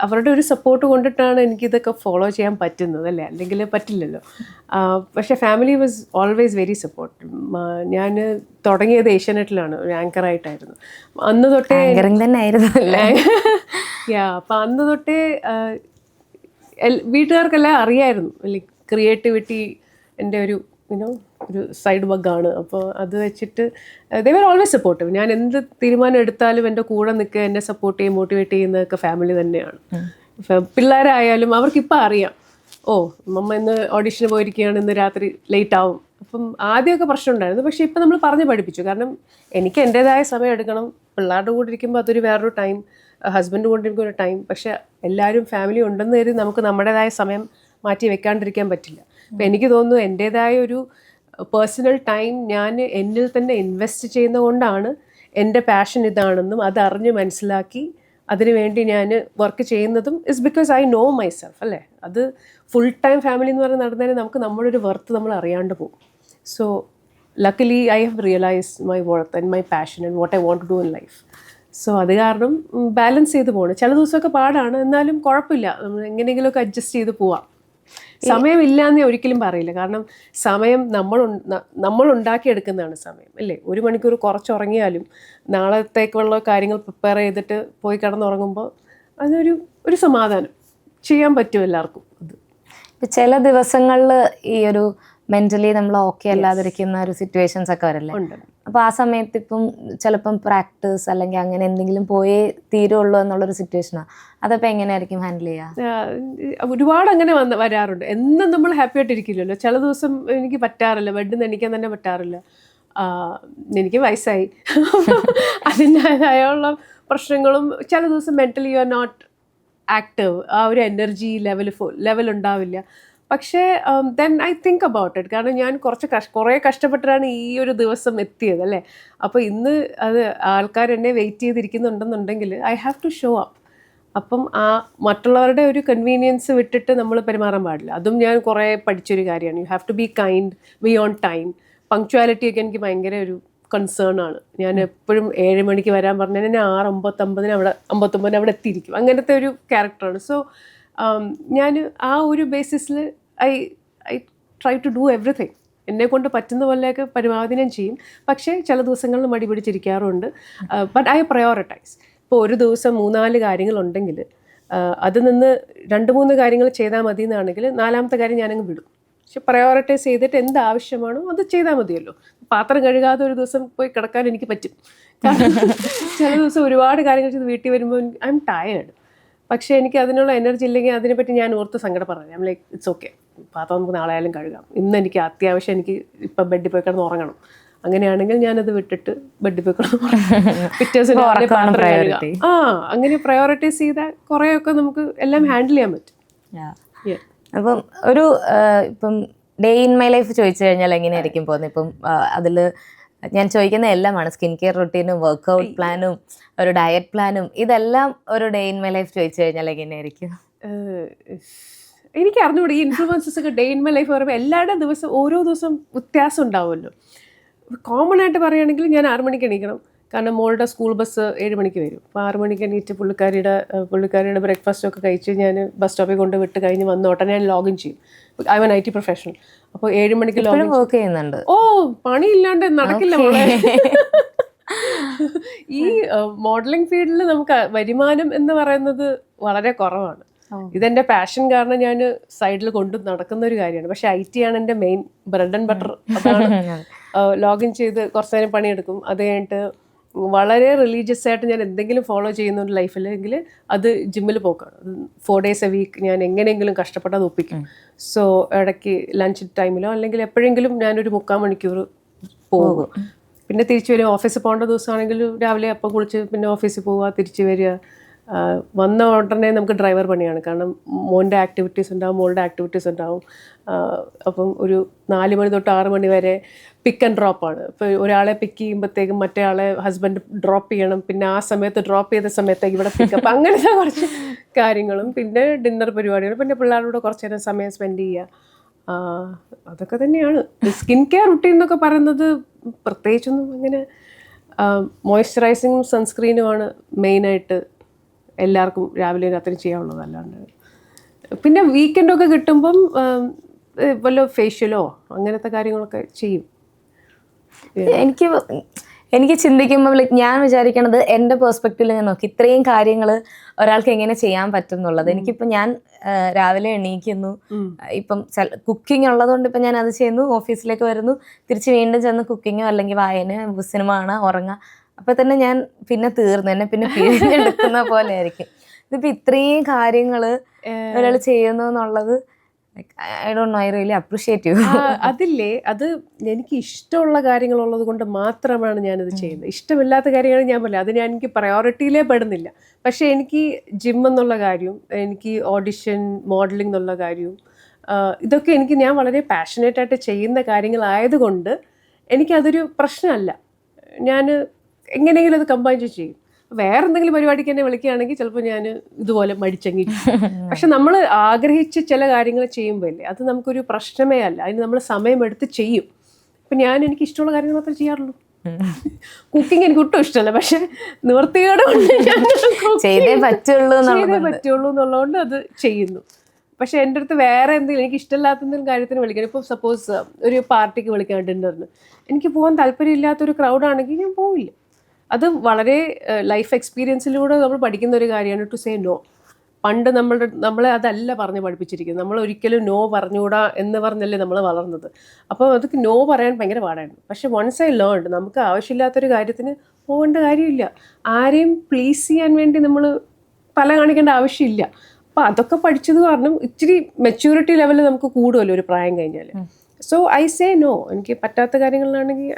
അവരുടെ ഒരു സപ്പോർട്ട് കൊണ്ടിട്ടാണ് എനിക്കിതൊക്കെ ഫോളോ ചെയ്യാൻ പറ്റുന്നത് അല്ലേ, അല്ലെങ്കിൽ പറ്റില്ലല്ലോ. പക്ഷേ family was always very supportive. ഞാൻ തുടങ്ങിയത് ഏഷ്യാനെറ്റിലാണ്, ഒരു ആങ്കറായിട്ടായിരുന്നു. അന്ന് തൊട്ടേ അപ്പം അന്ന് തൊട്ടേ വീട്ടുകാർക്കെല്ലാം അറിയായിരുന്നു ക്രിയേറ്റിവിറ്റി എൻ്റെ ഒരു ഒരു സൈഡ് ബഗ്ഗാണ്. അപ്പോൾ അത് വെച്ചിട്ട് ദേ വർ ഓൾവേസ് സപ്പോർട്ടീവ്. ഞാൻ എന്ത് തീരുമാനം എടുത്താലും എൻ്റെ കൂടെ നിൽക്കുക, എന്നെ സപ്പോർട്ട് ചെയ്യും, മോട്ടിവേറ്റ് ചെയ്യുന്നതൊക്കെ ഫാമിലി തന്നെയാണ്. പിള്ളേരായാലും അവർക്കിപ്പോൾ അറിയാം മമ്മ ഇന്ന് ഓഡിഷന് പോയിരിക്കുകയാണ്, ഇന്ന് രാത്രി ലേറ്റ് ആവും. അപ്പം ആദ്യമൊക്കെ പ്രശ്നം ഉണ്ടായിരുന്നു. പക്ഷേ ഇപ്പം നമ്മൾ പറഞ്ഞ് പഠിപ്പിച്ചു. കാരണം എനിക്ക് എൻ്റേതായ സമയം എടുക്കണം. പിള്ളേരുടെ കൂടെ ഇരിക്കുമ്പോൾ അതൊരു വേറൊരു ടൈം, ഹസ്ബൻഡ് കൊണ്ടിരിക്കും ഒരു ടൈം. പക്ഷേ എല്ലാവരും ഫാമിലി ഉണ്ടെന്ന് കരുതി നമുക്ക് നമ്മുടേതായ സമയം മാറ്റി വെക്കാണ്ടിരിക്കാൻ പറ്റില്ല. അപ്പം എനിക്ക് തോന്നുന്നു എൻ്റേതായ ഒരു പേഴ്സണൽ ടൈം ഞാൻ എന്നിൽ തന്നെ ഇൻവെസ്റ്റ് ചെയ്യുന്നതുകൊണ്ടാണ് എൻ്റെ പാഷൻ ഇതാണെന്നും അതറിഞ്ഞ് മനസ്സിലാക്കി അതിനുവേണ്ടി ഞാൻ വർക്ക് ചെയ്യുന്നതും is because I know myself അല്ലേ. അത് ഫുൾ ടൈം ഫാമിലി എന്ന് പറഞ്ഞ് നടന്നതിന് നമുക്ക് നമ്മുടെ ഒരു വർത്ത് നമ്മൾ അറിയാണ്ട് പോകും. So luckily I have realised my worth and my passion and what I want to do in life. So അത് കാരണം ബാലൻസ് ചെയ്ത് പോകണം. ചില ദിവസമൊക്കെ പാടാണ്, എന്നാലും കുഴപ്പമില്ല, നമ്മൾ എങ്ങനെയെങ്കിലുമൊക്കെ അഡ്ജസ്റ്റ് ചെയ്ത് പോവാം. സമയമില്ല എന്ന് ഒരിക്കലും പറയില്ല. കാരണം സമയം നമ്മൾ ഉണ്ടാക്കിയെടുക്കുന്നതാണ് സമയം അല്ലേ. 1 മണിക്കൂർ കുറച്ചുറങ്ങിയാലും നാളത്തേക്കുള്ള കാര്യങ്ങൾ പ്രിപ്പയർ ചെയ്തിട്ട് പോയി കിടന്നുറങ്ങുമ്പോൾ അതിനൊരു സമാധാനം ചെയ്യാൻ പറ്റും എല്ലാവർക്കും. അത് ചില ദിവസങ്ങളിൽ ഈ ഒരു മെന്റലി നമ്മൾ ഓക്കെ അല്ലാതിരിക്കുന്ന ഒരു സിറ്റുവേഷൻസ് ഒക്കെ വരല്ലേ. അപ്പോൾ ആ സമയത്ത് ഇപ്പം ചിലപ്പം പ്രാക്ടീസ് അല്ലെങ്കിൽ അങ്ങനെ എന്തെങ്കിലും പോയേ തീരുള്ളൂ എന്നുള്ളൊരു സിറ്റുവേഷനാണ്. അതപ്പോൾ എങ്ങനെയായിരിക്കും ഹാൻഡിൽ ചെയ്യുക? ഒരുപാട് അങ്ങനെ വരാറുണ്ട്. എന്നും നമ്മൾ ഹാപ്പി ആയിട്ടിരിക്കില്ലല്ലോ. ചില ദിവസം എനിക്ക് പറ്റാറില്ല, ബെഡിൽ നിന്ന് എണീക്കാൻ തന്നെ പറ്റാറില്ല. എനിക്ക് വയസ്സായി, അതിൻ്റെതായുള്ള പ്രശ്നങ്ങളും. ചില ദിവസം mentally you are not active, ആ ഒരു എനർജി ലെവൽ ഉണ്ടാവില്ല. പക്ഷേ then I think about it. കാരണം ഞാൻ കുറേ കഷ്ടപ്പെട്ടിട്ടാണ് ഈ ഒരു ദിവസം എത്തിയത് അല്ലേ. അപ്പോൾ ഇന്ന് അത് ആൾക്കാർ എന്നെ വെയിറ്റ് ചെയ്തിരിക്കുന്നുണ്ടെന്നുണ്ടെങ്കിൽ I have to show up. അപ്പം മറ്റുള്ളവരുടെ ഒരു കൺവീനിയൻസ് വിട്ടിട്ട് നമ്മൾ പെരുമാറാൻ പാടില്ല. അതും ഞാൻ കുറേ പഠിച്ചൊരു കാര്യമാണ്. You have to be kind, be on time. പങ്ക്ച്വാലിറ്റിയൊക്കെ എനിക്ക് ഭയങ്കര ഒരു കൺസേൺ ആണ്. ഞാൻ എപ്പോഴും 7 മണിക്ക് വരാൻ പറഞ്ഞാൽ ഞാൻ 6:59 അവിടെ 59 അവിടെ എത്തിയിരിക്കും. അങ്ങനത്തെ ഒരു ക്യാരക്ടറാണ്. സോ ഞാൻ ആ ഒരു ബേസിസിൽ I try to do everything എന്നെ കൊണ്ട് പറ്റുന്ന പോലെയൊക്കെ പരമാവധി ഞാൻ ചെയ്യും. പക്ഷേ ചില ദിവസങ്ങളിൽ മടി പിടിച്ചിരിക്കാറുണ്ട്. But I prioritise. ഇപ്പോൾ ഒരു ദിവസം 3-4 കാര്യങ്ങളുണ്ടെങ്കിൽ അതിൽ നിന്ന് 2-3 കാര്യങ്ങൾ ചെയ്താൽ മതി എന്നാണെങ്കിൽ 4-ാമത്തെ കാര്യം ഞാനങ്ങ് വിടും. പക്ഷെ പ്രയോറിറ്റൈസ് ചെയ്തിട്ട് എന്ത് ആവശ്യമാണോ അത് ചെയ്താൽ മതിയല്ലോ. പാത്രം കഴുകാതെ ഒരു ദിവസം പോയി കിടക്കാൻ എനിക്ക് പറ്റും. കാരണം ചില ദിവസം ഒരുപാട് കാര്യങ്ങൾ ചെയ്ത് വീട്ടിൽ വരുമ്പോൾ ഐ എം ടയേർഡ്. പക്ഷേ എനിക്ക് അതിനുള്ള എനർജി ഇല്ലെങ്കിൽ അതിനെപ്പറ്റി ഞാൻ ഓർത്ത് സങ്കടപ്പെടാം. I M like it's okay, പാത്രം നമുക്ക് നാളെ ആയാലും കഴുകാം, ഇന്ന് എനിക്ക് അത്യാവശ്യം എനിക്ക് ഇപ്പം ബെഡിൽ പോയി കിടന്ന് ഉറങ്ങണം. അങ്ങനെയാണെങ്കിൽ ഞാനത് വിട്ടിട്ട് ബെഡിൽ പോയി കിടന്ന് പിറ്റേ ദിവസം പാത്രം കഴുകാം. അങ്ങനെ പ്രയോറിറ്റൈസ് ചെയ്താൽ കുറേയൊക്കെ നമുക്ക് എല്ലാം ഹാൻഡിൽ ചെയ്യാൻ പറ്റും. അപ്പം ഒരു ഇപ്പം ഡേ ഇൻ മൈ ലൈഫ് ചോദിച്ചു കഴിഞ്ഞാൽ എങ്ങനെയായിരിക്കും പോകുന്നത്? ഇപ്പം അതിൽ ഞാൻ ചോദിക്കുന്ന എല്ലാമാണ് സ്കിൻ കെയർ റുട്ടീനും വർക്ക്ഔട്ട് പ്ലാനും ഒരു ഡയറ്റ് പ്ലാനും, ഇതെല്ലാം ഒരു ഡേ ഇൻ മൈ ലൈഫ് ചോദിച്ചു കഴിഞ്ഞാൽ എങ്ങനെയായിരിക്കും? എനിക്ക് അറിഞ്ഞുകൂടി ഈ ഇൻഫ്ലുവൻസസ് ഒക്കെ ഡേ ഇൻ മൈ ലൈഫ് പറയുമ്പോൾ എല്ലാവരുടെയും ദിവസം ഓരോ ദിവസം വ്യത്യാസം ഉണ്ടാവുമല്ലോ. കോമൺ ആയിട്ട് പറയുകയാണെങ്കിൽ ഞാൻ 6 മണിക്ക് എണീക്കണം. കാരണം മോളുടെ സ്കൂൾ ബസ് 7 മണിക്ക് വരും. അപ്പോൾ 6 മണിക്ക് എണീറ്റ് പുള്ളിക്കാരിയുടെ ബ്രേക്ക്ഫാസ്റ്റ് ഒക്കെ കഴിച്ച് ഞാൻ ബസ് സ്റ്റോപ്പിൽ കൊണ്ട് വിട്ട് കഴിഞ്ഞ് വന്നോട്ടെ ഞാൻ ലോഗിൻ ചെയ്യും. I M IT professional. അപ്പോൾ 7 മണിക്ക് ലോഗിൻ വർക്ക് ചെയ്യുന്നുണ്ട്. പണിയില്ലാണ്ട് നടക്കില്ല മോളെ. ഈ മോഡലിംഗ് ഫീൽഡിൽ നമുക്ക് വരുമാനം എന്ന് പറയുന്നത് വളരെ കുറവാണ്. ഇതെന്റെ പാഷൻ കാരണം ഞാൻ സൈഡിൽ കൊണ്ട് നടക്കുന്ന ഒരു കാര്യമാണ്. പക്ഷെ IT ആണ് എൻ്റെ മെയിൻ ബ്രെഡ് ആൻഡ് ബട്ടർ. അതാണ് ലോഗിൻ ചെയ്ത് കുറച്ച് നേരം പണിയെടുക്കും. അത് കഴിഞ്ഞിട്ട് വളരെ റിലീജിയസ് ആയിട്ട് ഞാൻ എന്തെങ്കിലും ഫോളോ ചെയ്യുന്ന ഒരു ലൈഫിലെങ്കിൽ അത് ജിമ്മിൽ പോക്കാണ്. 4 days a week ഞാൻ എങ്ങനെയെങ്കിലും കഷ്ടപ്പെട്ടത് ഒപ്പിക്കും. സോ ഇടയ്ക്ക് ലഞ്ച് ടൈമിലോ അല്ലെങ്കിൽ എപ്പോഴെങ്കിലും ഞാനൊരു 3/4 മണിക്കൂർ പോകും. പിന്നെ തിരിച്ചു വരിക. ഓഫീസിൽ പോകേണ്ട ദിവസമാണെങ്കിൽ രാവിലെ അപ്പം കുളിച്ച് പിന്നെ ഓഫീസിൽ പോവുക, തിരിച്ചു വരിക. വന്ന ഉടനെ നമുക്ക് ഡ്രൈവർ പണിയാണ്. കാരണം മോൻ്റെ ആക്ടിവിറ്റീസ് ഉണ്ടാവും, മോളുടെ ആക്ടിവിറ്റീസ് ഉണ്ടാവും. അപ്പം ഒരു 4 മണി തൊട്ട് 6 മണി വരെ പിക്ക് ആൻഡ് ഡ്രോപ്പാണ്. ഇപ്പോൾ ഒരാളെ പിക്ക് ചെയ്യുമ്പോഴത്തേക്കും മറ്റേ ആളെ ഹസ്ബൻഡ് ഡ്രോപ്പ് ചെയ്യണം. പിന്നെ ആ സമയത്ത് ഡ്രോപ്പ് ചെയ്ത സമയത്തേക്ക് ഇവിടെ പിക്കപ്പ്, അങ്ങനത്തെ കുറച്ച് കാര്യങ്ങളും പിന്നെ ഡിന്നർ പരിപാടികളും പിന്നെ പിള്ളേരോട് കുറച്ച് നേരം സമയം സ്പെൻഡ് ചെയ്യുക. അതൊക്കെ തന്നെയാണ് സ്കിൻ കെയർ റുട്ടീൻ എന്നൊക്കെ പറയുന്നത്. പ്രത്യേകിച്ചൊന്നും അങ്ങനെ മോയ്സ്ചറൈസിങ്ങും സൺസ്ക്രീനുമാണ് മെയിനായിട്ട് എല്ലാവർക്കും രാവിലെ രാത്രി ചെയ്യാനുള്ളത്. അല്ലാണ്ട് പിന്നെ വീക്കെൻഡൊക്കെ കിട്ടുമ്പം വല്ല ഫേഷ്യലോ അങ്ങനത്തെ കാര്യങ്ങളൊക്കെ ചെയ്യും. എനിക്ക് ചിന്തിക്കുമ്പോൾ ഞാൻ വിചാരിക്കണത് എൻ്റെ പെർസ്പെക്റ്റീവിൽ ഞാൻ നോക്കി ഇത്രയും കാര്യങ്ങൾ ഒരാൾക്ക് എങ്ങനെ ചെയ്യാൻ പറ്റും എന്നുള്ളത്. എനിക്കിപ്പോൾ ഞാൻ രാവിലെ എണീക്കുന്നു, ഇപ്പം കുക്കിംഗ് ഉള്ളതുകൊണ്ട് ഇപ്പം ഞാൻ അത് ചെയ്യുന്നു, ഓഫീസിലേക്ക് വരുന്നു, തിരിച്ച് വീണ്ടും ചെന്ന് കുക്കിങ്ങോ അല്ലെങ്കിൽ വായന സിനിമ കാണാൻ ഉറങ്ങാം. അപ്പം തന്നെ ഞാൻ പിന്നെ തീർന്നു, എന്നെ പിന്നെ പിഴിഞ്ഞെടുക്കുന്ന പോലെ ആയിരിക്കും. ഇതിപ്പോൾ ഇത്രയും കാര്യങ്ങൾ ഒരാൾ ചെയ്യുന്നു എന്നുള്ളത് I don't know, I really appreciate you. അതില്ലേ, അത് എനിക്ക് ഇഷ്ടമുള്ള കാര്യങ്ങളുള്ളത് കൊണ്ട് മാത്രമാണ് ഞാനത് ചെയ്യുന്നത്. ഇഷ്ടമില്ലാത്ത കാര്യങ്ങൾ ഞാൻ പറയില്ല, അത് ഞാൻ എനിക്ക് പ്രയോറിറ്റിയിലേ പെടുന്നില്ല. പക്ഷേ എനിക്ക് ജിം എന്നുള്ള കാര്യവും എനിക്ക് ഓഡിഷൻ മോഡലിംഗ് എന്നുള്ള കാര്യവും ഇതൊക്കെ ഞാൻ വളരെ പാഷനേറ്റ് ആയിട്ട് ചെയ്യുന്ന കാര്യങ്ങളായതുകൊണ്ട് എനിക്കതൊരു പ്രശ്നമല്ല. ഞാൻ എങ്ങനെയെങ്കിലും അത് കമ്പൈൻ ചെയ്യും. വേറെ എന്തെങ്കിലും പരിപാടിക്ക് എന്നെ വിളിക്കുകയാണെങ്കിൽ ചിലപ്പോൾ ഞാൻ ഇതുപോലെ മടിച്ചെങ്ങി. പക്ഷെ നമ്മൾ ആഗ്രഹിച്ച് ചില കാര്യങ്ങൾ ചെയ്യുമ്പോഴല്ലേ അത് നമുക്കൊരു പ്രശ്നമേ അല്ല. അതിന് നമ്മൾ സമയമെടുത്ത് ചെയ്യും. ഇപ്പം എനിക്ക് ഇഷ്ടമുള്ള കാര്യങ്ങൾ മാത്രമേ ചെയ്യാറുള്ളൂ. കുക്കിംഗ് എനിക്ക് ഒട്ടും ഇഷ്ടമല്ല, പക്ഷെ നിവൃത്തികേട് കൊണ്ട് ചെയ്തേ പറ്റുള്ളൂ എന്നുള്ളതുകൊണ്ട് അത് ചെയ്യുന്നു. പക്ഷെ എൻ്റെ അടുത്ത് വേറെ എന്തെങ്കിലും എനിക്ക് ഇഷ്ടമില്ലാത്ത എന്തെങ്കിലും കാര്യത്തിന് വിളിക്കണം. ഇപ്പോൾ സപ്പോസ് ഒരു പാർട്ടിക്ക് വിളിക്കാൻ, ഡിന്നറിന്, എനിക്ക് പോകാൻ താല്പര്യമില്ലാത്തൊരു ക്രൗഡാണെങ്കിൽ ഞാൻ പോവില്ല. അത് വളരെ ലൈഫ് എക്സ്പീരിയൻസിലൂടെ നമ്മൾ പഠിക്കുന്ന ഒരു കാര്യമാണ് ടു സേ നോ. പണ്ട് നമ്മളെ അതല്ല പറഞ്ഞ് പഠിപ്പിച്ചിരിക്കുന്നത്. നമ്മൾ ഒരിക്കലും നോ പറഞ്ഞുകൂടാ എന്ന് പറഞ്ഞല്ലേ നമ്മൾ വളർന്നത്. അപ്പോൾ അതൊക്കെ നോ പറയാൻ ഭയങ്കര പാടായിരുന്നു. പക്ഷെ വൺസ് ഐ ലേൺഡ് നമുക്ക് ആവശ്യമില്ലാത്തൊരു കാര്യത്തിന് പോകേണ്ട കാര്യമില്ല. ആരെയും പ്ലീസ് ചെയ്യാൻ വേണ്ടി നമ്മൾ തല കാണിക്കേണ്ട ആവശ്യമില്ല. അപ്പോൾ അതൊക്കെ പഠിച്ചത് കാരണം ഇച്ചിരി മെച്യൂരിറ്റി ലെവലിൽ നമുക്ക് കൂടുമല്ലോ ഒരു പ്രായം കഴിഞ്ഞാൽ. So I say no. എനിക്ക് പറ്റാത്ത കാര്യങ്ങളിലാണെങ്കിൽ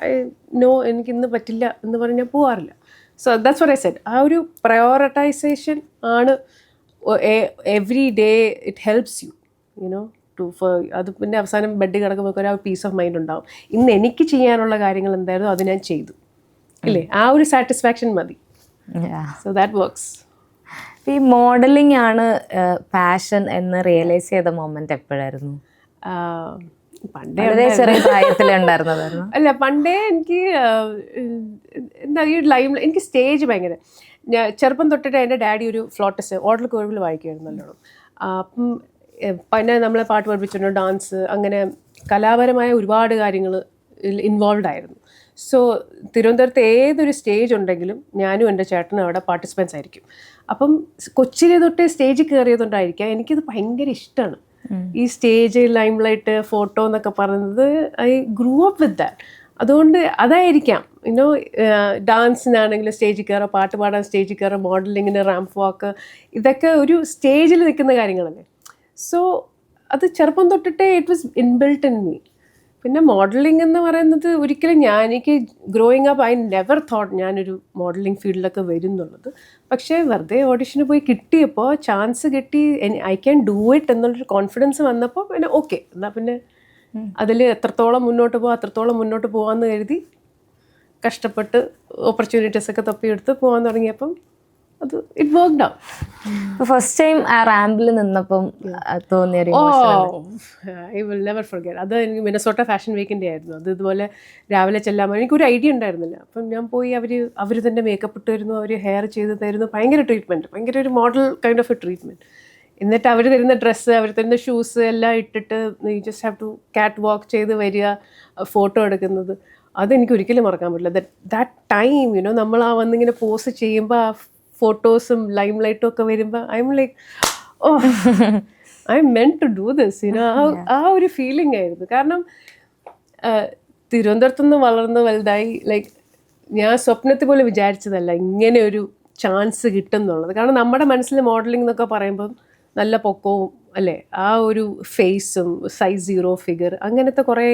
നോ, എനിക്ക് ഇന്ന് പറ്റില്ല എന്ന് പറഞ്ഞാൽ പോകാറില്ല. So that's what I said. ആ ഒരു പ്രയോറിറ്റൈസേഷൻ ആണ് every day. It helps you you know to അത്. പിന്നെ അവസാനം ബെഡ് കിടക്കുമ്പോൾ ഒരു പീസ് ഓഫ് മൈൻഡ് ഉണ്ടാവും. ഇന്ന് എനിക്ക് ചെയ്യാനുള്ള കാര്യങ്ങൾ എന്തായിരുന്നു അത് ഞാൻ ചെയ്തു, ഇല്ലേ? ആ ഒരു സാറ്റിസ്ഫാക്ഷൻ മതി. So that works. ഈ മോഡലിംഗ് ആണ് പാഷൻ എന്ന് റിയലൈസ് ചെയ്ത മൊമെന്റ് എപ്പോഴായിരുന്നു? പണ്ടേ ചെറിയ പ്രായത്തിലുണ്ടായിരുന്നതായിരുന്നു? അല്ല, പണ്ടേ എനിക്ക് എന്താ ഈ എനിക്ക് സ്റ്റേജ് ഭയങ്കര. ഞാൻ ചെറുപ്പം തൊട്ടിട്ട് എൻ്റെ ഡാഡി ഒരു ഫ്ലോട്ടസ് ഓർഡർ കോഴിൽ വായിക്കുമായിരുന്നു നല്ലോണം. അപ്പം പിന്നെ നമ്മളെ പാട്ട് പഠിപ്പിച്ചിട്ടുണ്ട്, ഡാൻസ്, അങ്ങനെ കലാപരമായ ഒരുപാട് കാര്യങ്ങൾ ഇൻവോൾവ് ആയിരുന്നു. സോ തിരുവനന്തപുരത്ത് ഏതൊരു സ്റ്റേജ് ഉണ്ടെങ്കിലും ഞാനും എൻ്റെ ചേട്ടനും അവിടെ പാർട്ടിസിപ്പൻസ് ആയിരിക്കും. അപ്പം കൊച്ചിലെ തൊട്ടേ സ്റ്റേജിൽ കയറിയതുകൊണ്ടായിരിക്കാം എനിക്കിത് ഭയങ്കര ഇഷ്ടമാണ്. ഈ സ്റ്റേജ്, ലൈം ലൈറ്റ്, ഫോട്ടോ എന്നൊക്കെ പറയുന്നത് I grew up with that. അതുകൊണ്ട് അതായിരിക്കാം ഡാൻസിനാണെങ്കിലും സ്റ്റേജിൽ കയറുക, പാട്ട് പാടാൻ സ്റ്റേജിൽ കയറുക, മോഡലിങ്ങിന്, റാമ്പ് വാക്ക്, ഇതൊക്കെ ഒരു സ്റ്റേജിൽ നിൽക്കുന്ന കാര്യങ്ങളല്ലേ. സോ അത് ചെറുപ്പം തൊട്ടിട്ടേ it was inbuilt in me. പിന്നെ മോഡലിംഗ് എന്ന് പറയുന്നത് ഒരിക്കലും എനിക്ക് growing up I never thought ഞാനൊരു മോഡലിംഗ് ഫീൽഡിലൊക്കെ വരും എന്നുള്ളത്. പക്ഷേ വെറുതെ ഓഡിഷന് പോയി കിട്ടിയപ്പോൾ, ചാൻസ് കിട്ടി, ഐ ക്യാൻ ഡൂ ഇറ്റ് എന്നുള്ളൊരു കോൺഫിഡൻസ് വന്നപ്പോൾ പിന്നെ ഓക്കെ, എന്നാൽ പിന്നെ അതിൽ എത്രത്തോളം മുന്നോട്ട് പോകാം അത്രത്തോളം മുന്നോട്ട് പോകാമെന്ന് കരുതി കഷ്ടപ്പെട്ട് ഓപ്പർച്യൂണിറ്റീസൊക്കെ തപ്പിയെടുത്ത് പോകാൻ തുടങ്ങിയപ്പം അത് it worked out. First time ആ റാമ്പിൽ നിന്നപ്പം തോന്നിയൊരു ഐ വിൽ നെവർ ഫർഗെറ്റ്. അത് എനിക്ക് മിനസോട്ട ഫാഷൻ വീക്കിൻ്റെ ആയിരുന്നു. അത് ഇതുപോലെ രാവിലെ ചെല്ലാൻ എനിക്കൊരു ഐഡിയ ഉണ്ടായിരുന്നില്ല. അപ്പം ഞാൻ പോയി, അവർ തന്നെ മേക്കപ്പ് ഇട്ട് തരുന്നു, അവർ ഹെയർ ചെയ്ത് തരുന്നു, ഭയങ്കര ട്രീറ്റ്മെൻറ്റ്, ഭയങ്കര ഒരു model kind of A treatment. എന്നിട്ട് അവർ തരുന്ന ഡ്രസ്സ്, അവർ തരുന്ന ഷൂസ് എല്ലാം ഇട്ടിട്ട് യു ജസ്റ്റ് ഹാവ് ടു കാറ്റ് വാക്ക് ചെയ്ത് വരിക, ഫോട്ടോ എടുക്കുന്നത്, അതെനിക്ക് ഒരിക്കലും മറക്കാൻ പറ്റില്ല. ദാറ്റ് ടൈം നമ്മൾ ആ വന്നിങ്ങനെ പോസ്റ്റ് ചെയ്യുമ്പോൾ ആ ഫോട്ടോസും ലൈം ലൈറ്റും ഒക്കെ വരുമ്പോൾ I M like I M meant to do this. ആ ഒരു ഫീലിംഗ് ആയിരുന്നു. കാരണം തിരുവനന്തപുരത്തുനിന്ന് വളർന്ന് വലുതായി, ലൈക്ക് ഞാൻ സ്വപ്നത്തിൽ പോലും വിചാരിച്ചതല്ല ഇങ്ങനെ ഒരു ചാൻസ് കിട്ടും എന്നുള്ളത്. കാരണം നമ്മുടെ മനസ്സിൽ മോഡലിംഗ് എന്നൊക്കെ പറയുമ്പം നല്ല പൊക്കവും അല്ലേ, ആ ഒരു ഫേസും സൈസ് 0 ഫിഗർ, അങ്ങനത്തെ കുറേ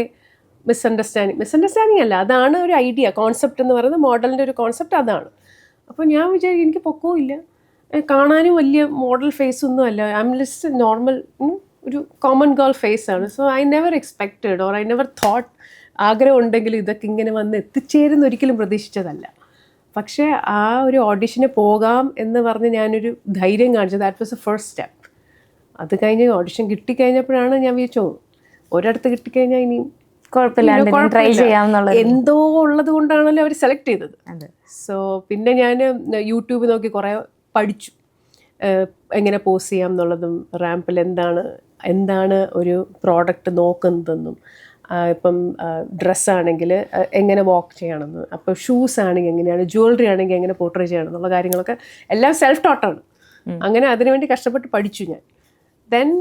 മിസ്അണ്ടർസ്റ്റാൻഡിങ് അല്ല, അതാണ് ഒരു ഐഡിയ, കോൺസെപ്റ്റ് എന്ന് പറയുന്നത്, മോഡലിൻ്റെ ഒരു കോൺസെപ്റ്റ് അതാണ്. അപ്പോൾ ഞാൻ വിചാരിക്കും എനിക്ക് പൊക്കവും ഇല്ല, കാണാനും വലിയ മോഡൽ ഫേസ് ഒന്നും അല്ല, ഐ എം ജസ്റ്റ് നോർമൽ ഒരു കോമൺ ഗേൾ ഫേസ് ആണ്. So I never expected or I never thought ആഗ്രഹം ഉണ്ടെങ്കിലും ഇതൊക്കെ ഇങ്ങനെ വന്ന് എത്തിച്ചേരുന്ന ഒരിക്കലും പ്രതീക്ഷിച്ചതല്ല. പക്ഷേ ആ ഒരു ഓഡിഷന് പോകാം എന്ന് പറഞ്ഞ് ഞാനൊരു ധൈര്യം കാണിച്ചത്, that was A first step. അത് കഴിഞ്ഞ് ഓഡിഷൻ കിട്ടിക്കഴിഞ്ഞപ്പോഴാണ് ഞാൻ വിചാരിച്ചു ഒരിടത്ത് കിട്ടിക്കഴിഞ്ഞാൽ ഇനി ട്രൈ ചെയ്യാമെന്നുള്ള എന്തോ ഉള്ളത് കൊണ്ടാണല്ലോ അവർ സെലക്ട് ചെയ്തത്. സോ പിന്നെ ഞാൻ യൂട്യൂബ് നോക്കി കുറേ പഠിച്ചു, എങ്ങനെ പോസ് ചെയ്യാം എന്നുള്ളതും, റാമ്പിൽ എന്താണ് ഒരു പ്രോഡക്റ്റ് നോക്കുന്നതെന്നും, ഇപ്പം ഡ്രസ്സാണെങ്കിൽ എങ്ങനെ വാക്ക് ചെയ്യണമെന്ന്, അപ്പോൾ ഷൂസ് ആണെങ്കിൽ എങ്ങനെയാണ്, ജ്വല്ലറി ആണെങ്കിൽ എങ്ങനെ പോർട്രേ ചെയ്യണം എന്നുള്ള കാര്യങ്ങളൊക്കെ എല്ലാം സെൽഫ് ടോട്ടാണ്. അങ്ങനെ അതിനുവേണ്ടി കഷ്ടപ്പെട്ട് പഠിച്ചു ഞാൻ. ദെൻ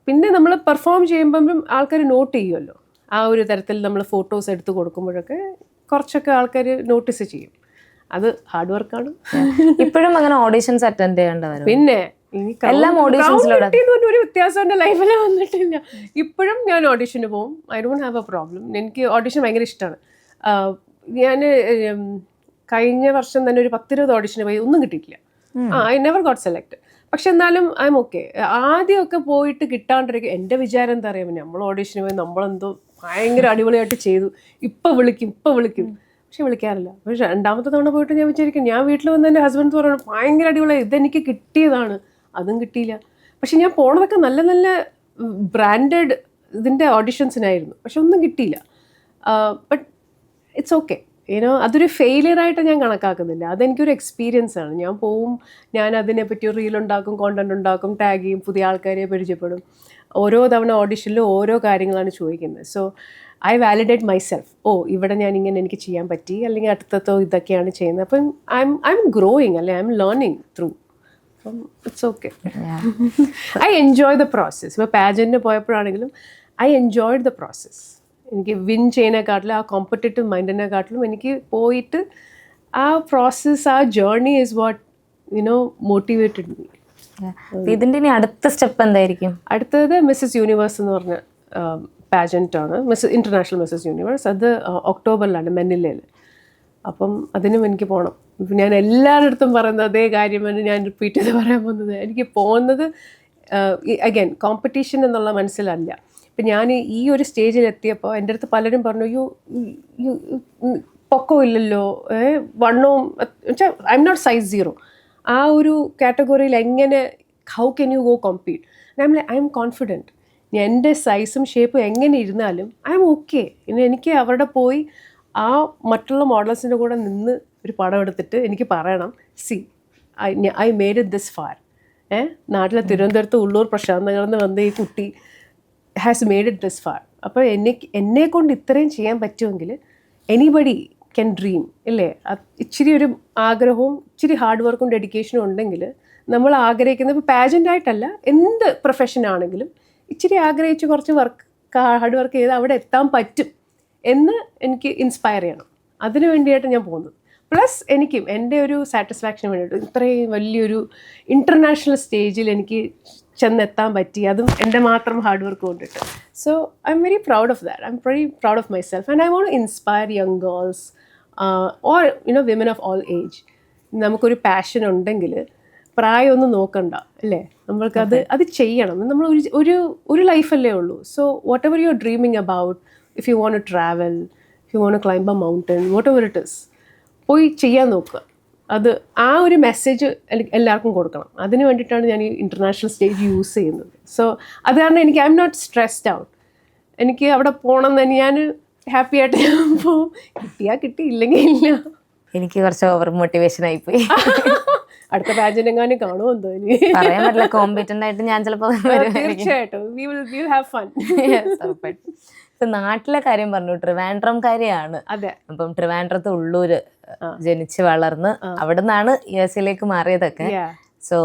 പിന്നെ നമ്മൾ പെർഫോം ചെയ്യുമ്പം ആൾക്കാർ നോട്ട് ചെയ്യുമല്ലോ, ആ ഒരു തരത്തിൽ നമ്മൾ ഫോട്ടോസ് എടുത്ത് കൊടുക്കുമ്പോഴൊക്കെ കുറച്ചൊക്കെ ആൾക്കാർ നോട്ടീസ് ചെയ്യും. അത് ഹാർഡ് വർക്കാണ്. ഇപ്പോഴും അങ്ങനെ ഓഡീഷൻസ് അറ്റൻഡ് ചെയ്യേണ്ടവരും പിന്നെ എല്ലാം ഒരു വ്യത്യാസം എൻ്റെ ലൈഫിൽ വന്നിട്ടില്ല. ഇപ്പോഴും ഞാൻ ഓഡിഷന് പോകും, I don't have A problem. എനിക്ക് ഓഡിഷൻ ഭയങ്കര ഇഷ്ടമാണ്. ഞാൻ കഴിഞ്ഞ വർഷം തന്നെ ഒരു 10-20 ഓഡിഷന് പോയി, ഒന്നും കിട്ടിയിട്ടില്ല. I never got select. പക്ഷെ എന്നാലും ഐ എം ഓക്കെ. ആദ്യമൊക്കെ പോയിട്ട് കിട്ടാണ്ടിരിക്കും. എൻ്റെ വിചാരം എന്താ അറിയാമോ, നമ്മൾ ഓഡിഷന് പോയി നമ്മളെന്തോ ഭയങ്കര അടിപൊളിയായിട്ട് ചെയ്തു, ഇപ്പം വിളിക്കും. പക്ഷെ വിളിക്കാറില്ല. പക്ഷെ രണ്ടാമത്തെ തവണ പോയിട്ട് ഞാൻ വിചാരിക്കും, ഞാൻ വീട്ടിൽ വന്ന് എൻ്റെ ഹസ്ബൻഡ് പറയണം ഭയങ്കര അടിപൊളിയായി, ഇതെനിക്ക് കിട്ടിയതാണ്, അതും കിട്ടിയില്ല. പക്ഷെ ഞാൻ പോണതൊക്കെ നല്ല നല്ല ബ്രാൻഡഡ് ഇതിൻ്റെ ഓഡിഷൻസിനായിരുന്നു, പക്ഷെ ഒന്നും കിട്ടിയില്ല. ബട്ട് ഇറ്റ്സ് ഓക്കെ, അതൊരു ഫെയിലിയറായിട്ട് ഞാൻ കണക്കാക്കുന്നില്ല. അതെനിക്കൊരു എക്സ്പീരിയൻസ് ആണ്. ഞാൻ പോവും, ഞാൻ അതിനെപ്പറ്റി ഒരു റീൽ ഉണ്ടാക്കും, കോണ്ടന്റ് ഉണ്ടാക്കും, ടാഗ് ചെയ്യും, പുതിയ ആൾക്കാരെ പരിചയപ്പെടും. ഓരോ തവണ ഓഡിഷനിലും ഓരോ കാര്യങ്ങളാണ് ചോദിക്കുന്നത്. So I validate myself. ഇവിടെ ഞാൻ ഇങ്ങനെ എനിക്ക് ചെയ്യാൻ പറ്റി, അല്ലെങ്കിൽ അടുത്തത്തോ ഇതൊക്കെയാണ് ചെയ്യുന്നത്. അപ്പം ഐ എം ഗ്രോയിങ്, അല്ലെ ഐ എം ലേണിങ് ത്രൂ. അപ്പം it's okay. I enjoy the process. ഇപ്പോൾ പാജന്റിന് പോയപ്പോഴാണെങ്കിലും ഐ എൻജോയ്ഡ് ദ പ്രോസസ്സ്. എനിക്ക് വിൻ ചെയ്യുന്നതിനെക്കാട്ടിലും ആ കോമ്പറ്റേറ്റീവ് മൈൻഡിനെക്കാട്ടിലും എനിക്ക് പോയിട്ട് ആ പ്രോസസ്സ്, ആ journey is what motivated me. ഇതിൻ്റെ ഇനി അടുത്ത സ്റ്റെപ്പ് എന്തായിരിക്കും? അടുത്തത് മിസ്സസ് യൂണിവേഴ്സ് എന്ന് പറഞ്ഞ പാജൻ്റാണ്, ഇൻ്റർനാഷണൽ മിസ്സസ് യൂണിവേഴ്സ്. അത് ഒക്ടോബറിലാണ് മെനിലയിൽ. അപ്പം അതിനും എനിക്ക് പോകണം. ഞാൻ എല്ലാവരുടെ അടുത്തും പറയുന്നത് അതേ കാര്യമാണ് ഞാൻ റിപ്പീറ്റ് ചെയ്ത് പറയാൻ പോകുന്നത്. എനിക്ക് പോകുന്നത് അഗൈൻ കോമ്പറ്റീഷൻ എന്നുള്ള മനസ്സിലല്ല. ഇപ്പം ഞാൻ ഈ ഒരു സ്റ്റേജിൽ എത്തിയപ്പോൾ എൻ്റെ അടുത്ത് പലരും പറഞ്ഞു, പൊക്കവും ഇല്ലല്ലോ, വണ്ണവും വെച്ചാൽ ഐ എം നോട്ട് സൈസ് 0. ആ ഒരു കാറ്റഗറിയിൽ എങ്ങനെ, how can you go compete? I M confident. എൻ്റെ സൈസും ഷേപ്പും എങ്ങനെ ഇരുന്നാലും ഐ എം ഓക്കെ. എനിക്ക് അവിടെ പോയി ആ മറ്റുള്ള മോഡൽസിൻ്റെ കൂടെ നിന്ന് ഒരു പടം എടുത്തിട്ട് എനിക്ക് പറയണം, I made it this far. നാട്ടിലെ തിരുവനന്തപുരത്ത് ഉള്ളൂർ പ്രശാന്ത് നഗറിൽ നിന്ന് വന്ന ഈ കുട്ടി has made it this far. അപ്പോൾ എന്നെ കൊണ്ട് ഇത്രയും ചെയ്യാൻ പറ്റുമെങ്കിൽ എനിബഡി ക്യാൻ ഡ്രീം ഇല്ലേ? ഇച്ചിരി ഒരു ആഗ്രഹവും ഇച്ചിരി ഹാർഡ് വർക്കും ഡെഡിക്കേഷനും ഉണ്ടെങ്കിൽ നമ്മൾ ആഗ്രഹിക്കുന്ന ഇപ്പോൾ പാജൻ്റായിട്ടല്ല, എന്ത് പ്രൊഫഷൻ ആണെങ്കിലും ഇച്ചിരി ആഗ്രഹിച്ച് കുറച്ച് ഹാർഡ് വർക്ക് ചെയ്ത് അവിടെ എത്താൻ പറ്റും എന്ന് എനിക്ക് ഇൻസ്പയർ ചെയ്യണം. അതിനു വേണ്ടിയിട്ട് ഞാൻ പോകുന്നത്. പ്ലസ് എനിക്കും എൻ്റെ ഒരു സാറ്റിസ്ഫാക്ഷന് വേണ്ടിയിട്ട് ഇത്രയും വലിയൊരു ഇൻ്റർനാഷണൽ സ്റ്റേജിൽ എനിക്ക് ചെന്നെത്താൻ പറ്റി, അതും എൻ്റെ മാത്രം ഹാർഡ് വർക്ക് കൊണ്ടിട്ട്. So I am very proud of that. I am very proud of myself and I want to inspire young girls or women of all age. നമുക്കൊരു പാഷൻ ഉണ്ടെങ്കിൽ പ്രായമൊന്നും നോക്കണ്ട അല്ലേ? അത് ചെയ്യണം. നമ്മൾ ഒരു ലൈഫല്ലേ ഉള്ളൂ. So whatever you are dreaming about, if you want to travel, if you want to climb a mountain, whatever it is, പോയി ചെയ്യാൻ നോക്കുക. അത് ആ ഒരു മെസ്സേജ് എല്ലാവർക്കും കൊടുക്കണം. അതിന് വേണ്ടിയിട്ടാണ് ഞാൻ ഈ ഇൻ്റർനാഷണൽ സ്റ്റേജ് യൂസ് ചെയ്യുന്നത്. സോ അത് കാരണം എനിക്ക് I am not stressed out. എനിക്ക് അവിടെ പോകണം എന്ന് ഞാൻ ഹാപ്പി ആയിട്ട് ഞാൻ പോവും. കിട്ടിയാൽ കിട്ടി, ഇല്ലെങ്കിൽ ഇല്ല. എനിക്ക് കുറച്ച് ഓവർ മോട്ടിവേഷൻ ആയിപ്പോയി. അടുത്ത പാജനെങ്ങാനും കാണുമോ എന്തോ ഇനി പറയാൻ പറ്റില്ല. കോമ്പറ്റന്റ് ആയിട്ട് ഞാൻ ചിലപ്പോൾ തീർച്ചയായിട്ടും we will have fun. ഇപ്പൊ നാട്ടിലെ കാര്യം പറഞ്ഞു, ട്രിവാൻഡ്രം കാര്യമാണ്. അതെ. അപ്പം ട്രിവാൻഡ്രത്ത് ഉള്ളൂര് ജനിച്ച് വളർന്ന് അവിടെ നിന്നാണ് US മാറിയതൊക്കെ. സോ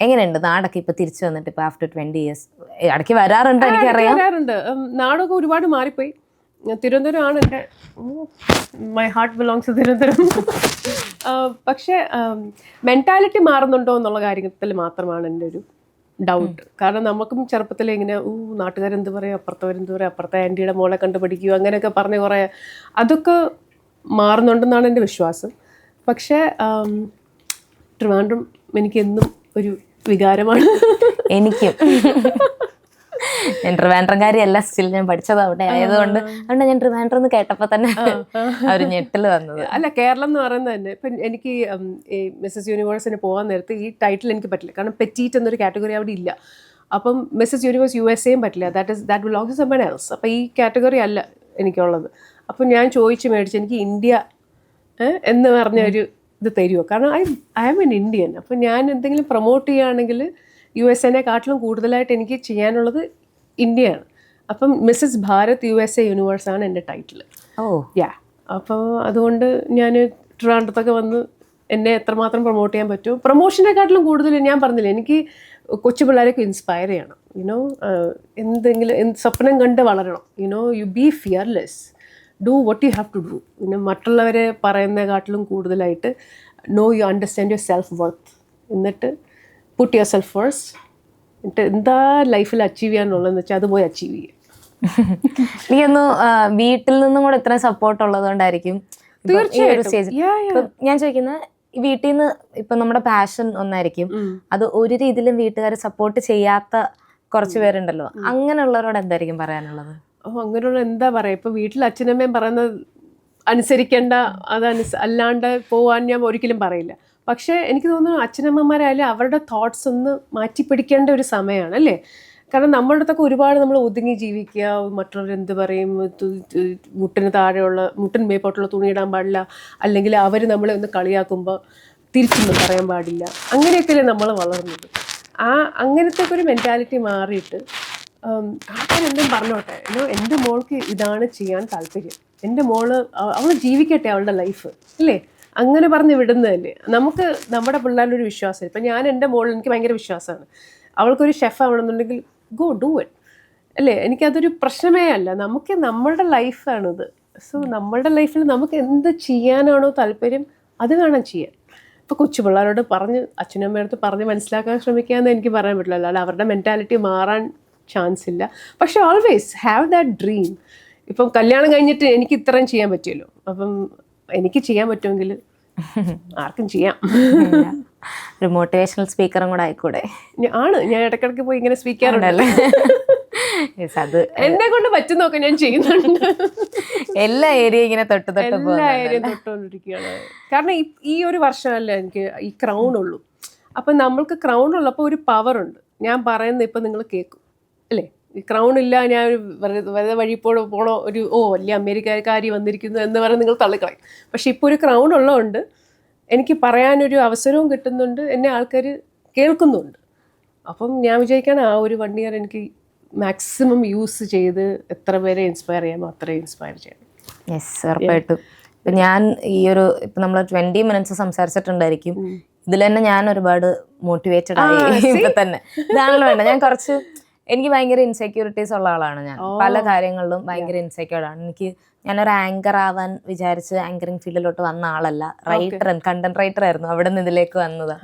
എങ്ങനെയുണ്ട് നാടൊക്കെ ഇപ്പൊ തിരിച്ചു വന്നിട്ട് ഇപ്പൊ ആഫ്റ്റർ 20 years? ഇടയ്ക്ക് വരാറുണ്ട്, എനിക്കറിയാം. വരാറുണ്ട്. നാടൊക്കെ ഒരുപാട് മാറിപ്പോയി. തിരുവനന്തപുരം ആണ് എൻ്റെ, my heart belongs to Thiruvananthapuram. പക്ഷേ മെൻറ്റാലിറ്റി മാറുന്നുണ്ടോ എന്നുള്ള കാര്യത്തിൽ മാത്രമാണ് എൻ്റെ ഒരു ഡൗട്ട്. കാരണം നമുക്കും ചെറുപ്പത്തിൽ ഇങ്ങനെ നാട്ടുകാരെന്ത് പറയും, അപ്പുറത്തവരെന്ത് പറയും, അപ്പുറത്തെ ആൻറ്റിയുടെ മോളെ കണ്ട് പഠിക്കുക, അങ്ങനെയൊക്കെ പറഞ്ഞ് കുറേ അതൊക്കെ മാറുന്നുണ്ടെന്നാണ് എൻ്റെ വിശ്വാസം. പക്ഷേ ട്രിവാൻഡ്രം എനിക്കെന്നും ഒരു വികാരമാണ്. എനിക്കും. ഞാൻ ട്രിവാൻഡ്രംകാരിയല്ല, സ്റ്റിൽ ഞാൻ പഠിച്ചത് അവിടെ ആയതുകൊണ്ട് ഞാൻ ട്രിവാൻഡ്രം എന്ന് കേട്ടപ്പോൾ തന്നെ ഒരു ഞെട്ടൽ വന്നത്. അല്ല, കേരളം എന്ന് പറയുന്നത് തന്നെ ഇപ്പം എനിക്ക് ഈ മിസ്സസ് യൂണിവേഴ്സിന് പോകാൻ നേരത്ത് ഈ ടൈറ്റിൽ എനിക്ക് പറ്റില്ല. കാരണം പെറ്റീറ്റ് എന്നൊരു കാറ്റഗറി അവിടെ ഇല്ല. അപ്പം മിസ്സസ് യൂണിവേഴ്സ് USA പറ്റില്ല. That belongs to someone else. അപ്പം ഈ കാറ്റഗറി അല്ല എനിക്കുള്ളത്. അപ്പം ഞാൻ ചോദിച്ച് മേടിച്ച് എനിക്ക് ഇന്ത്യ എന്ന് പറഞ്ഞൊരു ഇത് തരുമോ? കാരണം ഐ ആം എൻ ഇന്ത്യൻ. അപ്പം ഞാൻ എന്തെങ്കിലും പ്രൊമോട്ട് ചെയ്യുകയാണെങ്കിൽ USA കൂടുതലായിട്ട് എനിക്ക് ചെയ്യാനുള്ളത് ഇന്ത്യയാണ്. അപ്പം മിസ്സസ് ഭാരത് USA യൂണിവേഴ്സാണ് എൻ്റെ ടൈറ്റിൽ. അപ്പോൾ അതുകൊണ്ട് ഞാൻ ട്രിവാൻഡ്രത്തൊക്കെ വന്ന് എന്നെ എത്രമാത്രം പ്രൊമോട്ട് ചെയ്യാൻ പറ്റുമോ, പ്രൊമോഷനെക്കാട്ടിലും കൂടുതൽ ഞാൻ പറഞ്ഞില്ലേ, എനിക്ക് കൊച്ചു പിള്ളേരൊക്കെ ഇൻസ്പയർ ചെയ്യണം. എന്തെങ്കിലും സ്വപ്നം കണ്ട് വളരണം. You be fearless, do what you have to do. മറ്റുള്ളവരെ പറയുന്നതിനെക്കാട്ടിലും കൂടുതലായിട്ട് you understand yourself worth. എന്നിട്ട് പുട്ട് യുവർ സെൽഫ് ഫസ്റ്റ്. എന്നിട്ട് എന്താ ലൈഫിൽ അച്ചീവ് ചെയ്യാനുള്ളതെന്ന് വെച്ചാൽ അത് പോയി അച്ചീവ് ചെയ്യുക. എനിക്കൊന്നു വീട്ടിൽ നിന്നും കൂടെ ഇത്രയും സപ്പോർട്ട് ഉള്ളതുകൊണ്ടായിരിക്കും. തീർച്ചയായിട്ടും. ഞാൻ ചോദിക്കുന്നത്, വീട്ടിൽ നിന്ന് ഇപ്പൊ നമ്മുടെ പാഷൻ ഒന്നായിരിക്കും, അത് ഒരു രീതിയിലും വീട്ടുകാർ സപ്പോർട്ട് ചെയ്യാത്ത കുറച്ച് പേരുണ്ടല്ലോ, അങ്ങനെയുള്ളവരോട് എന്തായിരിക്കും പറയാനുള്ളത്? അങ്ങനെയുള്ള എന്താ പറയാ, ഇപ്പൊ വീട്ടിൽ അച്ഛനമ്മയും പറയുന്നത് അനുസരിക്കേണ്ട, അല്ലാണ്ട് പോവാൻ ഞാൻ ഒരിക്കലും പറയില്ല. പക്ഷേ എനിക്ക് തോന്നുന്നു അച്ഛനമ്മമാരായാലും അവരുടെ തോട്ട്സ് ഒന്ന് മാറ്റിപ്പിടിക്കേണ്ട ഒരു സമയമാണ് അല്ലേ? കാരണം നമ്മുടെ അടുത്തൊക്കെ ഒരുപാട് നമ്മൾ ഒതുങ്ങി ജീവിക്കുക, മറ്റുള്ളവരെന്ത് പറയും, മുട്ടിന് മേപ്പോട്ടുള്ള തുണി ഇടാൻ പാടില്ല, അല്ലെങ്കിൽ അവർ നമ്മളെ ഒന്ന് കളിയാക്കുമ്പോൾ തിരിച്ചൊന്നും പറയാൻ പാടില്ല, അങ്ങനെയൊക്കെയല്ലേ നമ്മൾ വളർന്നത്. അങ്ങനത്തെ ഒരു മെൻറ്റാലിറ്റി മാറിയിട്ട് ആൾക്കാരെന്തും പറഞ്ഞോട്ടെ, എൻ്റെ മോൾക്ക് ഇതാണ് ചെയ്യാൻ താല്പര്യം, എൻ്റെ മോള് അവൾ ജീവിക്കട്ടെ അവളുടെ ലൈഫ് അല്ലേ, അങ്ങനെ പറഞ്ഞ് വിടുന്നതല്ലേ നമുക്ക് നമ്മുടെ പിള്ളേരുടെ ഒരു വിശ്വാസം. ഇപ്പം ഞാൻ എൻ്റെ മോളിൽ എനിക്ക് ഭയങ്കര വിശ്വാസമാണ്, അവൾക്കൊരു ഷെഫ് ആവണമെന്നുണ്ടെങ്കിൽ ഗോ ഡു ഇറ്റ് അല്ലേ, എനിക്കതൊരു പ്രശ്നമേ അല്ല. നമുക്ക് നമ്മളുടെ ലൈഫാണിത്. സോ നമ്മളുടെ ലൈഫിൽ നമുക്ക് എന്ത് ചെയ്യാനാണോ താല്പര്യം അത് വേണം ചെയ്യാൻ. ഇപ്പോൾ കൊച്ചു പിള്ളേരോട് പറഞ്ഞ് അച്ഛനമ്മയടുത്ത് പറഞ്ഞ് മനസ്സിലാക്കാൻ ശ്രമിക്കാമെന്ന് എനിക്ക് പറയാൻ പറ്റില്ല, അല്ലാതെ അവരുടെ മെൻറ്റാലിറ്റി മാറാൻ ചാൻസ് ഇല്ല. പക്ഷെ ഓൾവേസ് ഹാവ് ദാറ്റ് ഡ്രീം. ഇപ്പം കല്യാണം കഴിഞ്ഞിട്ട് എനിക്ക് ഇത്രയും ചെയ്യാൻ പറ്റുമല്ലോ, അപ്പം എനിക്ക് ചെയ്യാൻ പറ്റുമെങ്കിൽ ആർക്കും ചെയ്യാം. ഒരു മോട്ടിവേഷണൽ സ്പീക്കറും കൂടെ ആയിക്കൂടെ? ആണ്, ഞാൻ ഇടയ്ക്കിടയ്ക്ക് പോയി ഇങ്ങനെ സ്പീക്ക് ചെയ്യാറുണ്ടല്ലേ. അത് എന്നെ കൊണ്ട് പറ്റുന്നൊക്കെ ഞാൻ ചെയ്യുന്നുണ്ട്. എല്ലാ ഏരിയ ഇങ്ങനെ എല്ലാ ഏരിയയും തൊട്ടുകൊണ്ടിരിക്കുകയാണ്. കാരണം ഈ ഒരു വർഷമല്ലേ എനിക്ക് ഈ ക്രൗൺ ഉള്ളൂ. അപ്പം നമ്മൾക്ക് ക്രൗൺ ഉള്ളപ്പോൾ ഒരു പവർ ഉണ്ട്. ഞാൻ പറയുന്നത് ഇപ്പം നിങ്ങൾ കേൾക്കും അല്ലേ. ഈ ക്രൗൺ ഇല്ല, ഞാൻ ഒരു വെറുതെ വഴിപ്പോഴോ പോണോ ഒരു വലിയ അമേരിക്കക്കാരി വന്നിരിക്കുന്നു എന്ന് പറഞ്ഞ് നിങ്ങൾ തള്ളിക്കളയും. പക്ഷെ ഇപ്പോൾ ഒരു ക്രൗൺ ഉള്ളതുകൊണ്ട് എനിക്ക് പറയാനൊരു അവസരവും കിട്ടുന്നുണ്ട്, എന്നെ ആൾക്കാർ കേൾക്കുന്നുണ്ട്. അപ്പം ഞാൻ വിചാരിക്കുകയാണ് ആ ഒരു 1 year എനിക്ക് മാക്സിമം യൂസ് ചെയ്ത് എത്ര പേരെ ഇൻസ്പയർ ചെയ്യാമോ അത്രയും ഇൻസ്പയർ ചെയ്യണം. യെസ്, ഉറപ്പായിട്ടും. ഇപ്പം ഞാൻ ഈ ഒരു ഇപ്പം നമ്മൾ 20 minutes സംസാരിച്ചിട്ടുണ്ടായിരിക്കും. ഇതിൽ തന്നെ ഞാൻ ഒരുപാട് മോട്ടിവേറ്റഡ് ആയി ഇപ്പൊ തന്നെ. ഇതാണല്ലോ വേണ്ട. ഞാൻ കുറച്ച് എനിക്ക് ഭയങ്കര ഇൻസെക്യൂരിറ്റീസ് ഉള്ള ആളാണ് ഞാൻ. പല കാര്യങ്ങളിലും ഭയങ്കര ഇൻസെക്യൂർഡ് ആണ്. ഞാനൊരു ആങ്കർ ആവാൻ വിചാരിച്ച് ആങ്കറിങ് ഫീൽഡിലോട്ട് വന്ന ആളല്ല. കണ്ടന്റ് റൈറ്റർ ആയിരുന്നു. അവിടെ നിന്ന് ഇതിലേക്ക് വന്നത്.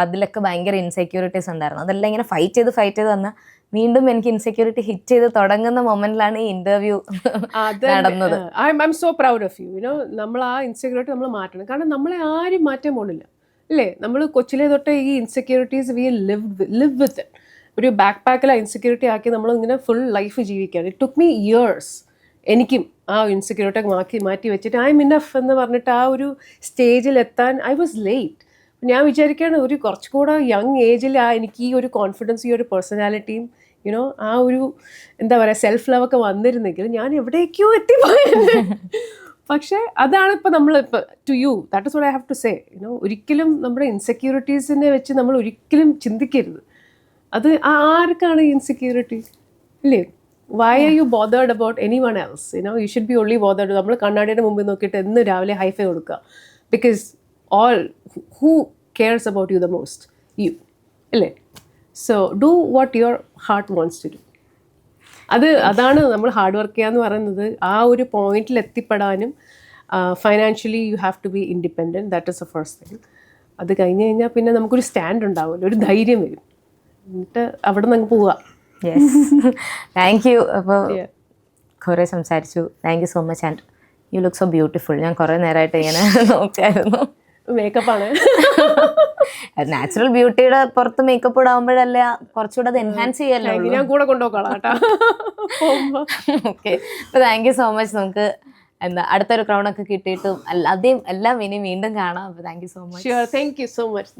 അതിലൊക്കെ ഭയങ്കര ഇൻസെക്യൂരിറ്റീസ് ഉണ്ടായിരുന്നു. അതെല്ലാം ഇങ്ങനെ ഫൈറ്റ് ചെയ്ത് വന്ന വീണ്ടും എനിക്ക് ഇൻസെക്യൂരിറ്റി ഹിറ്റ് ചെയ്ത് തുടങ്ങുന്ന മൊമെന്റിലാണ് ഈ ഇന്റർവ്യൂ നടന്നത്. I am so proud of you. You know നമ്മൾ ആ ഇൻസെക്യൂരിറ്റി നമ്മൾ മാറ്റണം. കാരണം നമ്മളെ ആരും മാറ്റാൻ പോണില്ല അല്ലേ? നമ്മൾ കൊച്ചിലെ തൊട്ടേ ഈ insecurities we live with it. ഒരു ബാക്ക് പാക്കിൽ ആ ഇൻസെക്യൂരിറ്റി ആക്കി നമ്മൾ ഇങ്ങനെ ഫുൾ ലൈഫ് ജീവിക്കുകയാണ്. It took me years. എനിക്കും ആ ഇൻസെക്യൂരിറ്റി മാറ്റി വെച്ചിട്ട് ഐ എം ഇനഫ് എന്ന് പറഞ്ഞിട്ട് ആ ഒരു സ്റ്റേജിൽ എത്താൻ ഐ വാസ് ലേറ്റ്. ഞാൻ വിചാരിക്കുകയാണ് ഒരു കുറച്ചുകൂടെ യങ് ഏജിൽ എനിക്ക് ഈ ഒരു കോൺഫിഡൻസ്, ഈ ഒരു പേഴ്സണാലിറ്റിയും യുനോ ആ ഒരു എന്താ പറയുക സെൽഫ് ലവ് ഒക്കെ വന്നിരുന്നെങ്കിൽ ഞാൻ എവിടേക്കോ എത്തിപ്പോയത്. പക്ഷേ അതാണ് ഇപ്പോൾ നമ്മളിപ്പോൾ to you that is what I have to say. You know ഒരിക്കലും നമ്മുടെ ഇൻസെക്യൂരിറ്റീസിനെ വെച്ച് നമ്മൾ ഒരിക്കലും ചിന്തിക്കരുത്. അത് ആർക്കാണ് ഇൻസെക്യൂരിറ്റി ഇല്ലേ? Why are you bothered about anyone else? You know you should be only bothered. നമ്മൾ കണ്ണാടിയുടെ മുമ്പിൽ നോക്കിയിട്ട് എന്ന് രാവിലെ ഹൈഫൈ കൊടുക്കുക. Because all who cares about you the most? You. അല്ലേ? So do what your heart wants to do. അതാണ് നമ്മൾ ഹാർഡ് വർക്ക് ചെയ്യാന്ന് പറയുന്നത്. ആ ഒരു പോയിന്റിൽ എത്തിപ്പെടാനും financially you have to be independent. That is the first thing. അത് കഴിഞ്ഞ് കഴിഞ്ഞാൽ പിന്നെ നമുക്കൊരു സ്റ്റാൻഡ് ഉണ്ടാവുമല്ലോ, ഒരു ധൈര്യം വരും. എന്നിട്ട് അവിടെ നിന്ന് പോവുക. Thank you. അപ്പോൾ കുറേ സംസാരിച്ചു. Thank you so much. And you look so beautiful. ഞാൻ കുറേ നേരമായിട്ട് ഇങ്ങനെ നോക്കായിരുന്നു. മേക്കപ്പാണ്. നാച്ചുറൽ ബ്യൂട്ടിയുടെ പുറത്ത് മേക്കപ്പ് ഇടാകുമ്പോഴല്ല കുറച്ചുകൂടെ അത് എൻഹാൻസ് ചെയ്യല്ലോ. ഞാൻ കൂടെ കൊണ്ടുപോകാം കേട്ടോ. ഓക്കെ, അപ്പോൾ താങ്ക് യു സോ മച്ച്. നമുക്ക് അടുത്തൊരു ക്രൗണൊക്കെ കിട്ടിയിട്ടും അല്ലാതെയും എല്ലാം ഇനി വീണ്ടും കാണാം. അപ്പോൾ thank you so much. Sure, thank you so much.